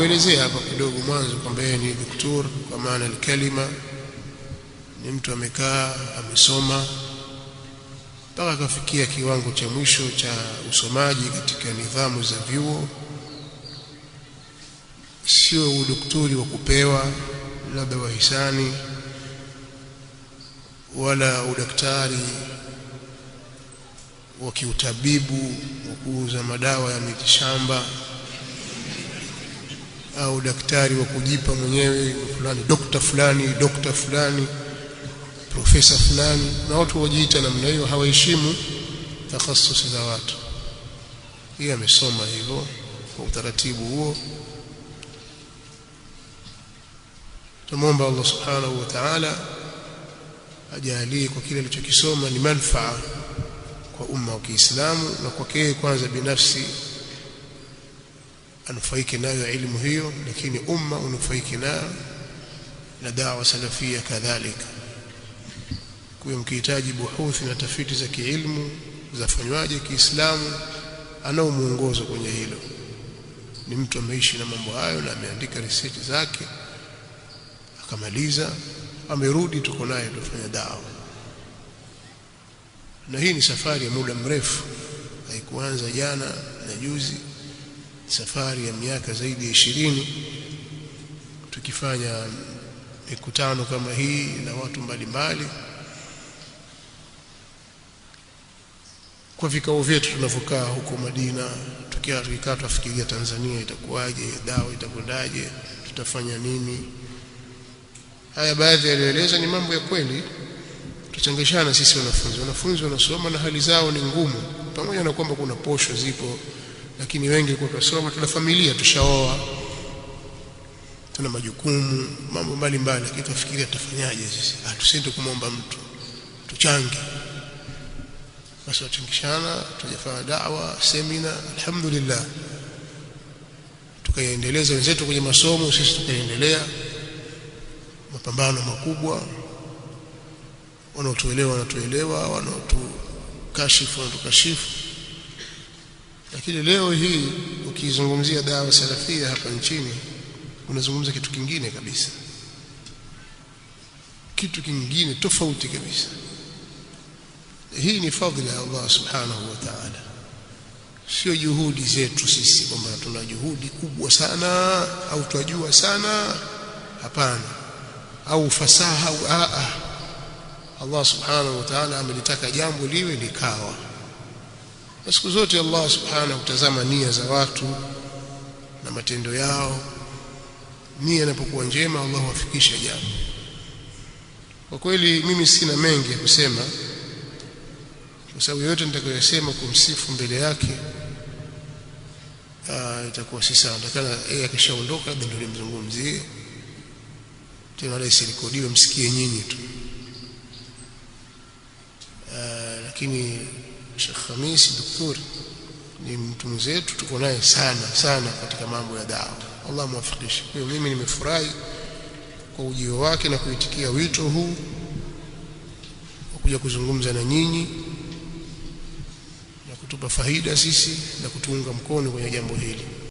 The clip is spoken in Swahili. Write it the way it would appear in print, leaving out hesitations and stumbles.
nimeelezea hapa kidogo mwanzo kwamba yeye ni doktor kwa maana al-kalima, ni mtu amekaa amesoma mpaka akafikia kiwango cha mwisho cha usomaji katika nidhamu za vyuo. Sio udoktori wa kupewa labda wa hisani, wala udaktari wa kiutabibu wa kuuza madawa ya mitishamba, au daktari wa kujipa mwenyewe fulani dokta fulani profesa fulani. Na watu wajiita namna hiyo hawaheshimu takhassus za watu. Yeye amesoma hivyo kwa utaratibu huo. Tumuomba Allah subhanahu wa ta'ala ajalie kwa kile alichokisoma ni manufaa kwa umma wa Kiislamu, na kwake kwanza binafsi anufaike nayo elimu hiyo, lakini umma unufaike nayo na da'wa salafia kadhalika. Kwa mkihitaji buhuthi na tafiti za kiilmu zafanywaje Kiislamu, anao muongozo kwenye hilo. Ni mtu ameishi na mambo hayo na ameandika research zake akamaliza, amerudi, tuko naye tufanya da'wa. Na hii ni safari ya muda mrefu, haikuanza jana na juzi, safari ya miaka zaidi ya 20 tukifanya mikutano kama hii na watu mbalimbali. Kwa vikao vyetu tunavokaa huko Madina, tukikaa tufikiria Tanzania itakuwaje, dawa itakwendaje, tutafanya nini. Haya baadhi yalieleza ni mambo ya kweli. Tuchangishana sisi wanafunzi wanasoma na hali zao ni ngumu, pamoja na kwamba kuna posho zipo, lakini wengi kwa kusoma, tuna familia, tushaoa, tuna majukumu, mambo mbalimbali, lakini tufikiria tutafanyaje sisi. Tusende kumwomba mtu, tuchange. Basi tuchangishana, tujafanya da'wa, semina, alhamdulillah. Tukaendeleza wenzetu kwenye masomo, sisi tukaendelea mapambano makubwa. Wanaotuelewa wanaotukashifu wanatukashifu. Lakini leo hii ukizungumzia dawa salafia hapa nchini, unazungumza kitu kingine kabisa, kitu kingine tofauti kabisa. Hii ni fadhila ya Allah subhanahu wa ta'ala, sio juhudi zetu sisi kwamba tuna juhudi kubwa sana au tunajua sana. Hapana, au fasaha au Allah subhanahu wa ta'ala amelitaka jambo liwe likawa. Na siku zote Allah subhanahu hutazama nia za watu na matendo yao. Nia inapokuwa njema, Allah huwafikisha jambo. Kwa kweli mimi sina mengi ya kusema, kwa sababu yote nitakayosema kumsifu mbele yake itakuwa si sawa. Nataka yeye akishaondoka ndio nimzungumzie tena, wala isirekodiwe msikie nyinyi tu. Lakini Sheikh Khamis Daktari ni mtu mzetu, tuko naye sana katika mambo ya da'wa. Allah muwafikishe. Kwa hiyo mimi nimefurahi kwa ujio wake na kuitikia wito huu wa kuja kuzungumza na nyinyi na kutupa faida sisi na kutuunga mkono kwenye jambo hili.